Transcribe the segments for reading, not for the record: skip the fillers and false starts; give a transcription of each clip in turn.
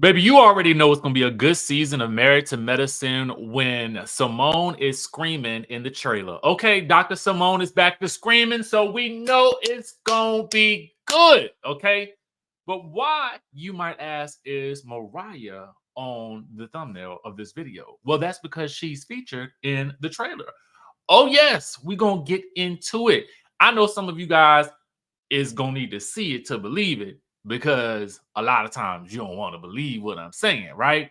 Baby, you already know it's gonna be a good season of Married to Medicine when Simone is screaming in the trailer. Okay, Dr. Simone is back to screaming, so we know it's gonna be good. Okay, but why, you might ask, is Mariah on the thumbnail of this video? Well, that's because she's featured in the trailer. Oh, yes, we're gonna get into it. I know some of you guys is gonna need to see it to believe it because a lot of times you don't want to believe what I'm saying, right?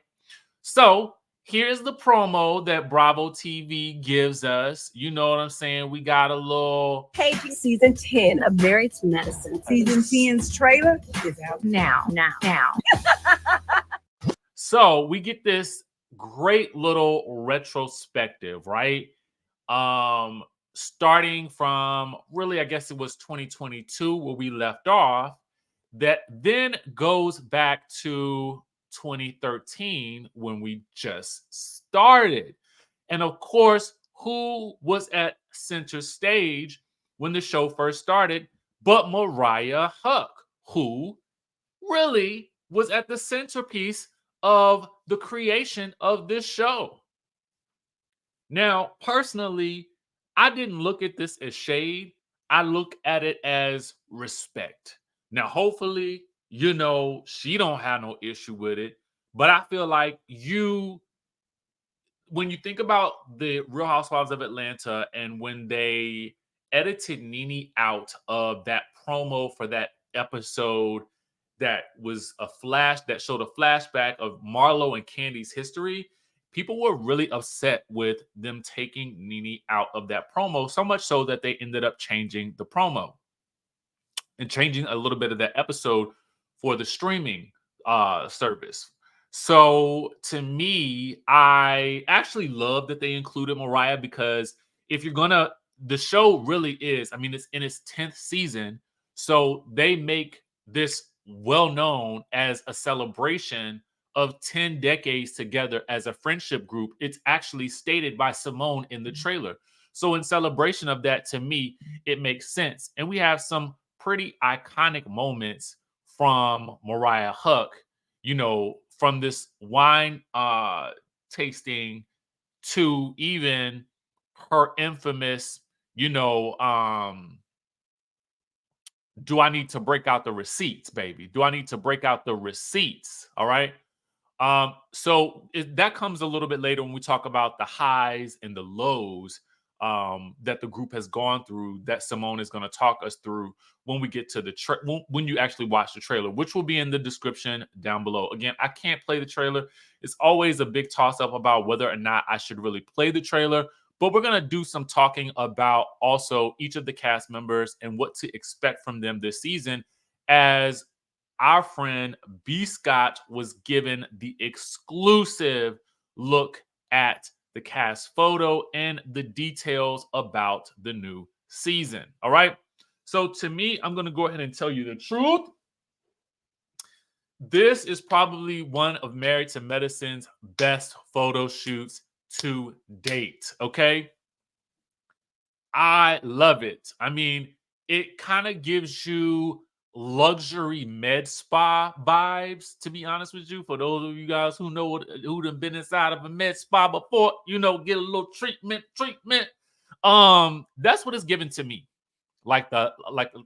So here's the promo that Bravo TV gives us. You know what I'm saying? We got a little Season 10 of Married to Medicine. Season 10's trailer is out now. So we get this great little retrospective, right? Um, Starting from really, I guess it was 2022 where we left off, that then goes back to 2013 when we just started. And of course, who was at center stage when the show first started but Mariah Huck, who really was at the centerpiece of the creation of this show. Now, personally, I didn't look at this as shade. I look at it as respect. Now, hopefully, she don't have no issue with it. But I feel like when you think about the Real Housewives of Atlanta and when they edited Nene out of that promo for that episode that was that showed a flashback of Marlo and Candy's history, people were really upset with them taking Nene out of that promo, so much so that they ended up changing the promo and changing a little bit of that episode for the streaming service. So to me, I actually love that they included Mariah because if you're gonna, the show really is, I mean, it's in its 10th season. So they make this well known as a celebration of 10 decades together as a friendship group. It's actually stated by Simone in the trailer. So in celebration of that, to me, it makes sense. And we have some pretty iconic moments from Mariah Huck, from this wine tasting to even her infamous, you know, um, do I need to break out the receipts, baby? Do I need to break out the receipts? All right. That comes a little bit later when we talk about the highs and the lows that the group has gone through. That Simone is going to talk us through when we get to the when you actually watch the trailer, which will be in the description down below. Again, I can't play the trailer. It's always a big toss up about whether or not I should really play the trailer. But we're going to do some talking about also each of the cast members and what to expect from them this season, as our friend B. Scott was given the exclusive look at the cast photo and the details about the new season. All right. So to me, I'm going to go ahead and tell you the truth. This is probably one of Married to Medicine's best photo shoots to date. Okay. I love it. I mean, it kind of gives you luxury med spa vibes, to be honest with you. For those of you guys who know who done been inside of a med spa before, get a little treatment. That's what it's given to me. Like a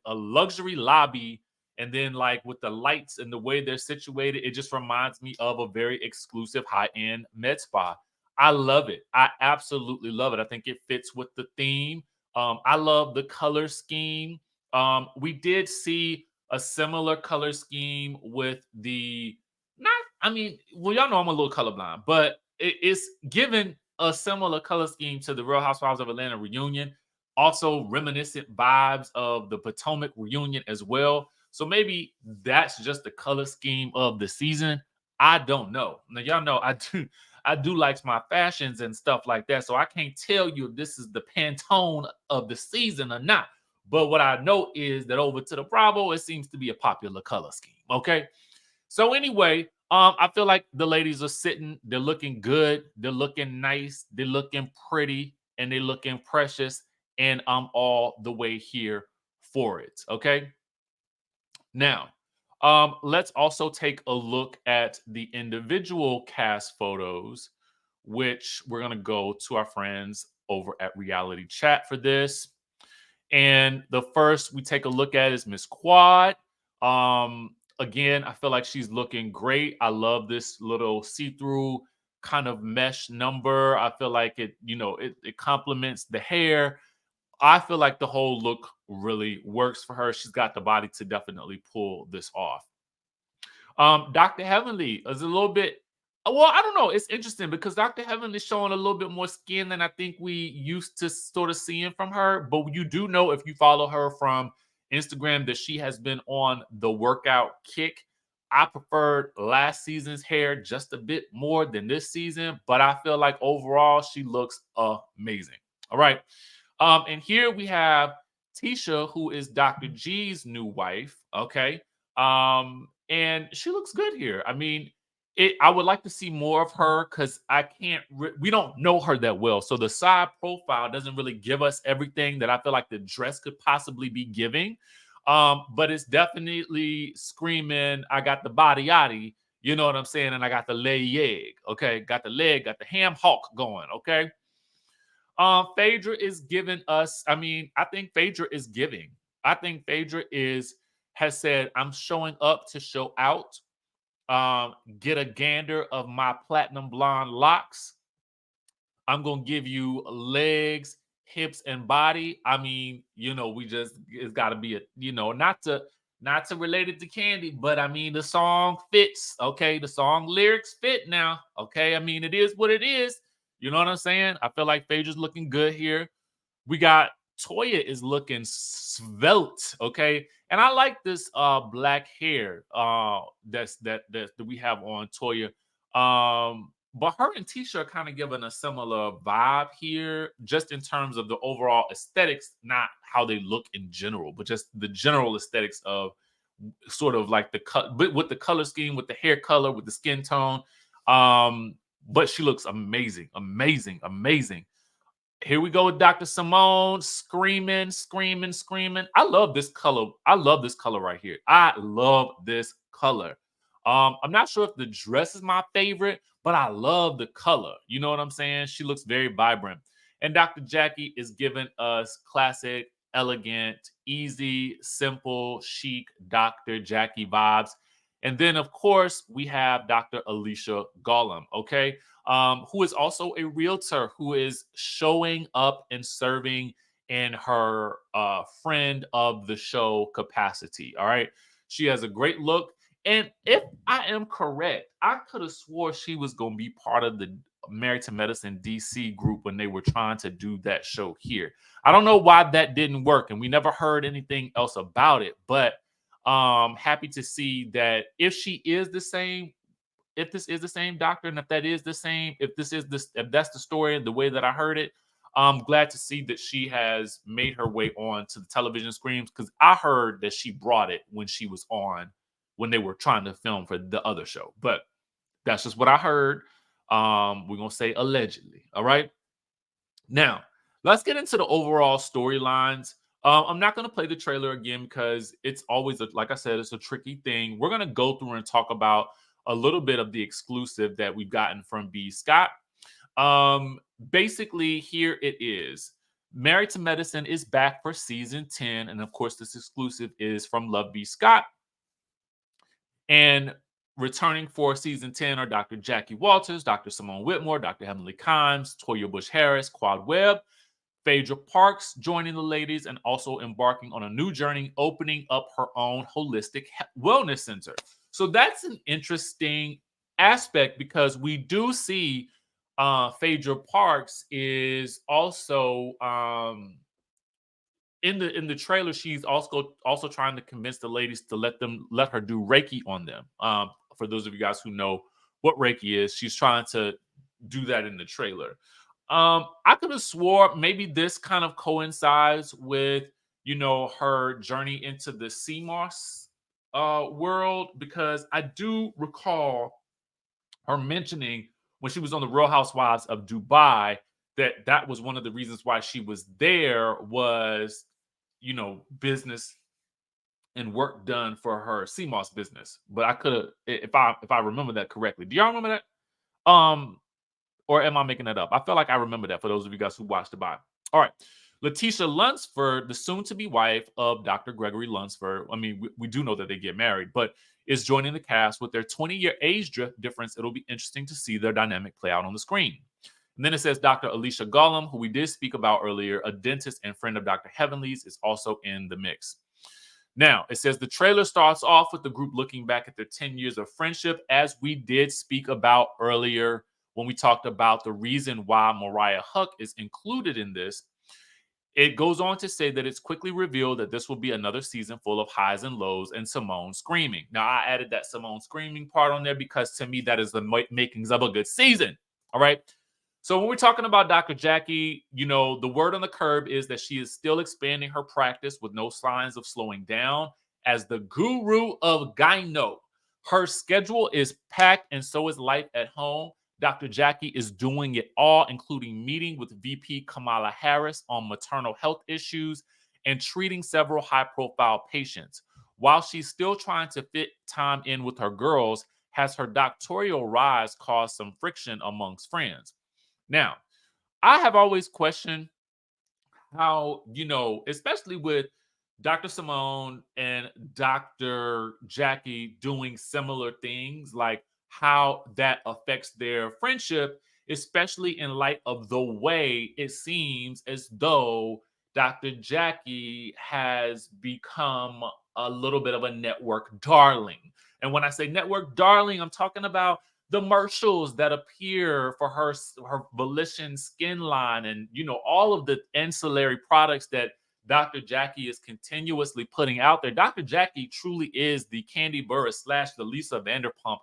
luxury lobby, and then like with the lights and the way they're situated, it just reminds me of a very exclusive high-end med spa. I love it. I absolutely love it. I think it fits with the theme. I love the color scheme. We did see a similar color scheme with the not. I mean, well, y'all know I'm a little colorblind, but it's given a similar color scheme to the Real Housewives of Atlanta reunion. Also, reminiscent vibes of the Potomac reunion as well. So maybe that's just the color scheme of the season. I don't know. Now, y'all know I do like my fashions and stuff like that. So I can't tell you if this is the Pantone of the season or not. But what I know is that over to the Bravo, it seems to be a popular color scheme. Okay. So anyway, I feel like the ladies are sitting, they're looking good, they're looking nice, they're looking pretty, and they're looking precious. And I'm all the way here for it. Okay. Now, Let's also take a look at the individual cast photos, which we're going to go to our friends over at Reality Chat for this. And the first we take a look at is Miss Quad. Again, I feel like she's looking great. I love this little see-through kind of mesh number. I feel like it complements the hair. I feel like the whole look really works for her. She's got the body to definitely pull this off. Dr. Heavenly is a little bit, well, I don't know. It's interesting because Dr. Heavenly is showing a little bit more skin than I think we used to sort of seeing from her. But you do know, if you follow her from Instagram, that she has been on the workout kick. I preferred last season's hair just a bit more than this season, but I feel like overall she looks amazing. All right. And here we have Tisha, who is Dr. G's new wife. Okay. And she looks good here. I mean, I would like to see more of her because we don't know her that well. So the side profile doesn't really give us everything that I feel like the dress could possibly be giving. But it's definitely screaming, I got the body yaddy, you know what I'm saying? And I got the leg, okay? Got the leg, got the ham hock going, okay? Phaedra is giving us, I think Phaedra is giving. I think Phaedra has said, I'm showing up to show out. Get a gander of my platinum blonde locks. I'm gonna give you legs, hips, and body. It's gotta be not to relate it to Candy, but I mean the song fits. Okay, the song lyrics fit now. Okay, I mean it is what it is. You know what I'm saying? I feel like Phaedra's looking good here. We got Toya is looking svelte, okay? And I like this black hair that we have on Toya. But her and Tisha are kind of giving a similar vibe here, just in terms of the overall aesthetics, not how they look in general, but just the general aesthetics of sort of like the cut with the color scheme, with the hair color, with the skin tone. But she looks amazing, amazing, amazing. Here we go with Dr. Simone screaming, screaming, screaming. I love this color. I love this color right here. I love this color. I'm not sure if the dress is my favorite, but I love the color. You know what I'm saying? She looks very vibrant. And Dr. Jackie is giving us classic, elegant, easy, simple, chic Dr. Jackie vibes. And then, of course, we have Dr. Alicia Gollum, okay? Who is also a realtor who is showing up and serving in her friend of the show capacity. All right. She has a great look. And if I am correct, I could have swore she was going to be part of the Married to Medicine DC group when they were trying to do that show here. I don't know why that didn't work, and we never heard anything else about it. But happy to see that if she is the same, if this is the same doctor, and if that is the same, if that's the story and the way that I heard it, I'm glad to see that she has made her way on to the television screens, because I heard that she brought it when she was on, when they were trying to film for the other show. But that's just what I heard. We're gonna say allegedly. All right. Now, let's get into the overall storylines. I'm not going to play the trailer again because it's always, like I said, it's a tricky thing. We're going to go through and talk about a little bit of the exclusive that we've gotten from B. Scott. Basically, here it is. Married to Medicine is back for season 10. And of course, this exclusive is from Love B. Scott. And returning for season 10 are Dr. Jackie Walters, Dr. Simone Whitmore, Dr. Emily Kimes, Toya Bush Harris, Quad Webb, Phaedra Parks joining the ladies and also embarking on a new journey, opening up her own holistic wellness center. So that's an interesting aspect, because we do see Phaedra Parks is also in the trailer. She's also trying to convince the ladies to let her do Reiki on them. For those of you guys who know what Reiki is, she's trying to do that in the trailer. I could have swore maybe this kind of coincides with, her journey into the CMOS world, because I do recall her mentioning when she was on the Real Housewives of Dubai that was one of the reasons why she was there, was, business and work done for her CMOS business. But I could have, if I remember that correctly. Do y'all remember that? Or am I making that up? I feel like I remember that for those of you guys who watched the buy. All right. Letitia Lunsford, the soon-to-be wife of Dr. Gregory Lunsford. I mean, we do know that they get married, but is joining the cast with their 20-year age difference. It'll be interesting to see their dynamic play out on the screen. And then it says Dr. Alicia Gollum, who we did speak about earlier, a dentist and friend of Dr. Heavenly's, is also in the mix. Now, it says the trailer starts off with the group looking back at their 10 years of friendship, as we did speak about earlier when we talked about the reason why Mariah Huck is included in this. It goes on to say that it's quickly revealed that this will be another season full of highs and lows and Simone screaming. Now, I added that Simone screaming part on there because to me, that is the makings of a good season. All right. So when we're talking about Dr. Jackie, the word on the curb is that she is still expanding her practice with no signs of slowing down as the guru of gyno. Her schedule is packed and so is life at home. Dr. Jackie is doing it all, including meeting with VP Kamala Harris on maternal health issues and treating several high-profile patients. While she's still trying to fit time in with her girls, has her doctoral rise caused some friction amongst friends? Now, I have always questioned how, especially with Dr. Simone and Dr. Jackie doing similar things, like how that affects their friendship, especially in light of the way it seems as though Dr. Jackie has become a little bit of a network darling. And when I say network darling, I'm talking about the commercials that appear for her Volition skin line and all of the ancillary products that Dr. Jackie is continuously putting out there. Dr. Jackie truly is the Candy Burris / the Lisa Vanderpump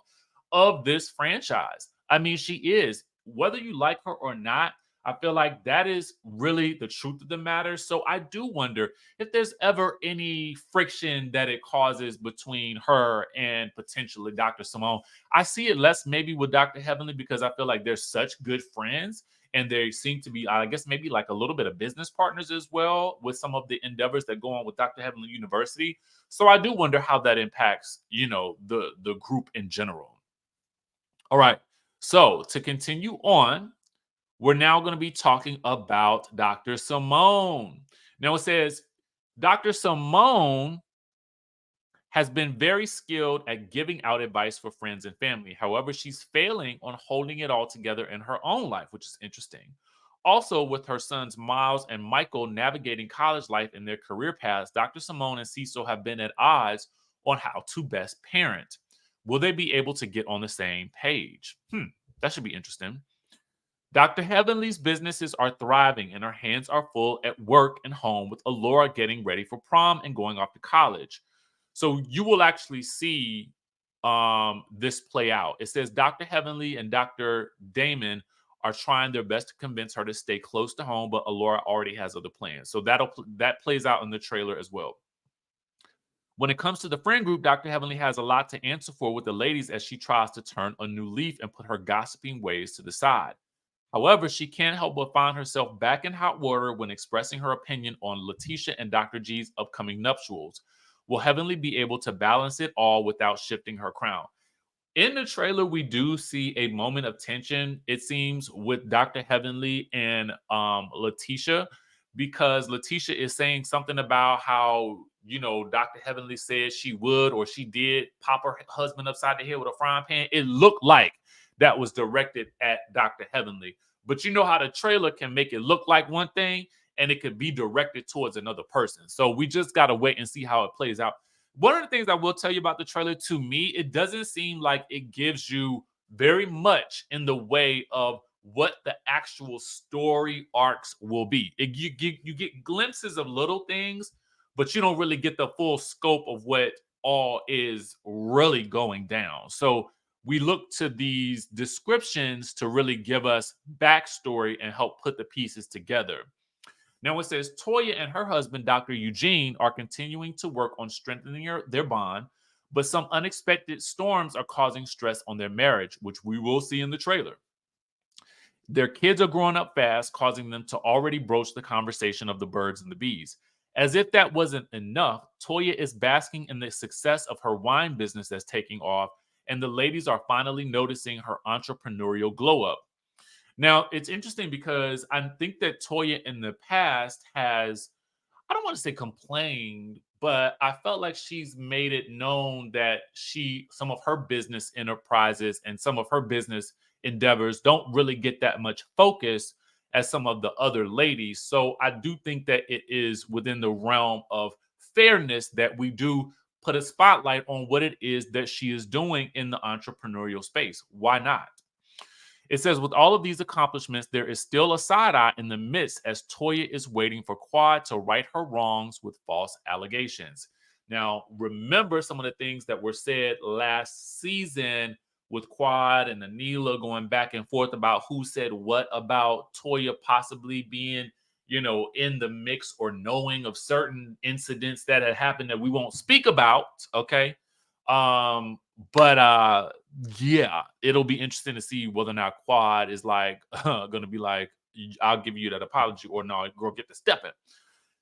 of this franchise. I mean, she is. Whether you like her or not, I feel like that is really the truth of the matter. So I do wonder if there's ever any friction that it causes between her and potentially Dr. Simone. I see it less maybe with Dr. Heavenly because I feel like they're such good friends and they seem to be, I guess, maybe like a little bit of business partners as well with some of the endeavors that go on with Dr. Heavenly University. So I do wonder how that impacts, the group in general. All right. So to continue on, we're now going to be talking about Dr. Simone. Now it says Dr. Simone has been very skilled at giving out advice for friends and family. However, she's failing on holding it all together in her own life, which is interesting. Also, with her sons Miles and Michael navigating college life and their career paths, Dr. Simone and Cecil have been at odds on how to best parent. Will they be able to get on the same page? That should be interesting. Dr. Heavenly's businesses are thriving and her hands are full at work and home with Alora getting ready for prom and going off to college. So you will actually see this play out. It says Dr. Heavenly and Dr. Damon are trying their best to convince her to stay close to home, but Alora already has other plans. So that plays out in the trailer as well. When it comes to the friend group, Dr. Heavenly has a lot to answer for with the ladies as she tries to turn a new leaf and put her gossiping ways to the side. However, she can't help but find herself back in hot water when expressing her opinion on Letitia and Dr. G's upcoming nuptials. Will Heavenly be able to balance it all without shifting her crown? In the trailer, we do see a moment of tension, it seems, with Dr. Heavenly and Letitia, because Letitia is saying something about how, Dr. Heavenly said she would or she did pop her husband upside the head with a frying pan. It looked like that was directed at Dr. Heavenly. But you know how the trailer can make it look like one thing and it could be directed towards another person. So we just got to wait and see how it plays out. One of the things I will tell you about the trailer, to me, it doesn't seem like it gives you very much in the way of what the actual story arcs will be. You get glimpses of little things, but you don't really get the full scope of what all is really going down. So we look to these descriptions to really give us backstory and help put the pieces together. Now it says Toya and her husband, Dr. Eugene, are continuing to work on strengthening their bond, but some unexpected storms are causing stress on their marriage, which we will see in the trailer. Their kids are growing up fast, causing them to already broach the conversation of the birds and the bees. As if that wasn't enough, Toya is basking in the success of her wine business that's taking off, and the ladies are finally noticing her entrepreneurial glow up. Now, it's interesting because I think that Toya in the past has, I don't want to say complained, but I felt like she's made it known that some of her business enterprises and some of her business endeavors don't really get that much focus as some of the other ladies. So I do think that it is within the realm of fairness that we do put a spotlight on what it is that she is doing in the entrepreneurial space. Why not? It says, with all of these accomplishments, there is still a side eye in the midst as Toya is waiting for Quad to right her wrongs with false allegations. Now, remember some of the things that were said last season with Quad and Anila going back and forth about who said what about Toya possibly being, in the mix or knowing of certain incidents that had happened that we won't speak about. Okay. But yeah, it'll be interesting to see whether or not Quad is like gonna be like, I'll give you that apology, or no, girl, get the stepping.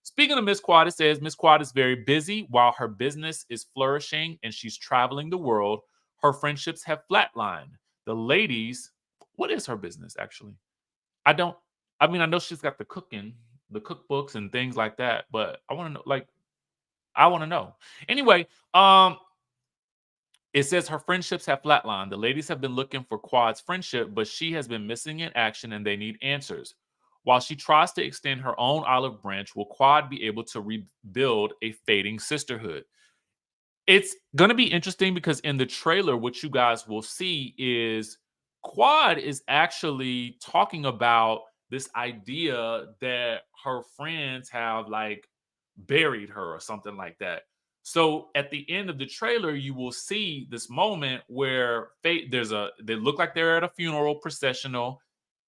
Speaking of Miss Quad, it says Miss Quad is very busy while her business is flourishing and she's traveling the world. Her friendships have flatlined. The ladies, what is her business actually? I don't. I mean, I know she's got the cooking, the cookbooks and things like that, but I want to know. Like, I want to know. Anyway, it says her friendships have flatlined. The ladies have been looking for Quad's friendship, but she has been missing in action and they need answers. While she tries to extend her own olive branch, will Quad be able to rebuild a fading sisterhood? It's going to be interesting because in the trailer, what you guys will see is Quad is actually talking about this idea that her friends have like buried her or something like that. So at the end of the trailer, you will see this moment where they look like they're at a funeral processional.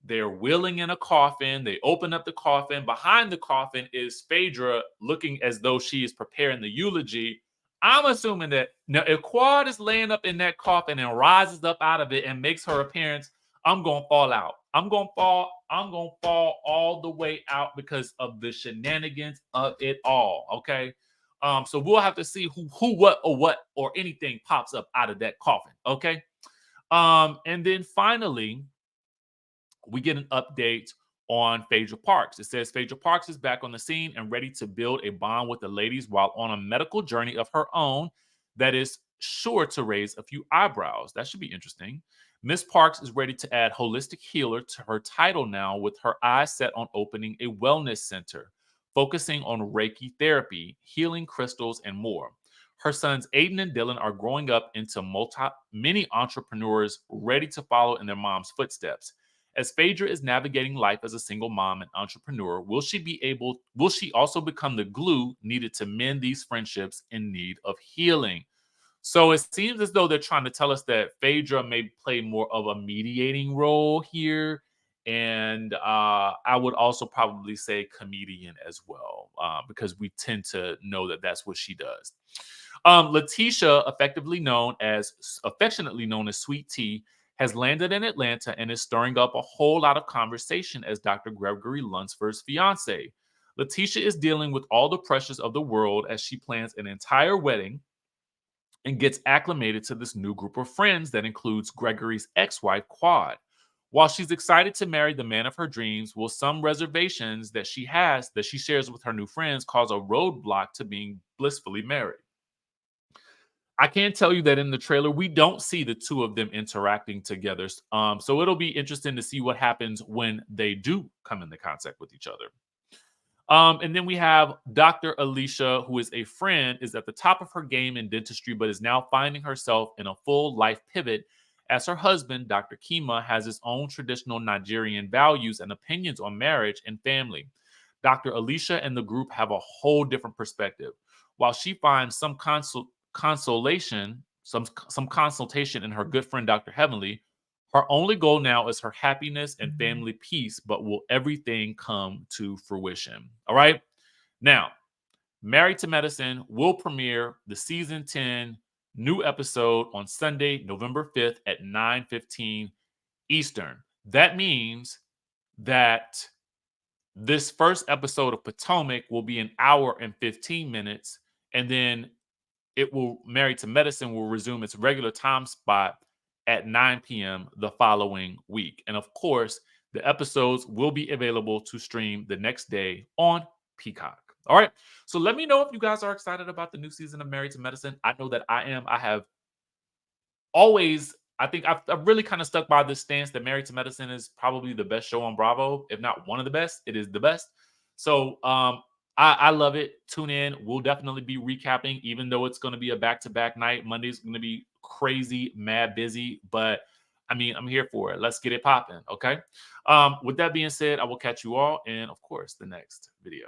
They're wheeling in a coffin. They open up the coffin. Behind the coffin is Phaedra looking as though she is preparing the eulogy. I'm assuming that now if Quad is laying up in that coffin and rises up out of it and makes her appearance, I'm gonna fall out. I'm gonna fall all the way out because of the shenanigans of it all. Okay. So we'll have to see who, what, or anything pops up out of that coffin. Okay. And then finally, we get an update on Phaedra Parks. It says Phaedra Parks is back on the scene and ready to build a bond with the ladies while on a medical journey of her own that is sure to raise a few eyebrows. That should be interesting. Miss Parks is ready to add holistic healer to her title now with her eyes set on opening a wellness center, focusing on Reiki therapy, healing crystals, and more. Her sons Aiden and Dylan are growing up into many entrepreneurs ready to follow in their mom's footsteps. As Phaedra is navigating life as a single mom and entrepreneur, will she also become the glue needed to mend these friendships in need of healing? So it seems as though they're trying to tell us that Phaedra may play more of a mediating role here. And I would also probably say comedian as well, because we tend to know that that's what she does. Letitia, affectionately known as Sweet Tea, has landed in Atlanta and is stirring up a whole lot of conversation as Dr. Gregory Lunsford's fiance. Letitia is dealing with all the pressures of the world as she plans an entire wedding and gets acclimated to this new group of friends that includes Gregory's ex-wife, Quad. While she's excited to marry the man of her dreams, will some reservations that she shares with her new friends cause a roadblock to being blissfully married? I can tell you that in the trailer, we don't see the two of them interacting together. So it'll be interesting to see what happens when they do come into contact with each other. And then we have Dr. Alicia, who is a friend, is at the top of her game in dentistry, but is now finding herself in a full life pivot as her husband, Dr. Kima, has his own traditional Nigerian values and opinions on marriage and family. Dr. Alicia and the group have a whole different perspective. While she finds some consolation, some consultation in her good friend, Dr. Heavenly, her only goal now is her happiness and family peace, but will everything come to fruition? All right. Now, Married to Medicine will premiere the season 10 new episode on Sunday, November 5th at 9:15 Eastern. That means that This first episode of Potomac will be an hour and 15 minutes, and then Married to Medicine will resume its regular time spot at 9 p.m. the following week. And of course, the episodes will be available to stream the next day on Peacock. All right. So let me know if you guys are excited about the new season of Married to Medicine. I know that I am. I have always, I think I've really kind of stuck by this stance that Married to Medicine is probably the best show on Bravo, if not one of the best. It is the best. So I love it. Tune in. We'll definitely be recapping, even though it's going to be a back-to-back night. Monday's going to be crazy, mad busy, but I mean, I'm here for it. Let's get it popping. Okay. With that being said, I will catch you all in, of course, the next video.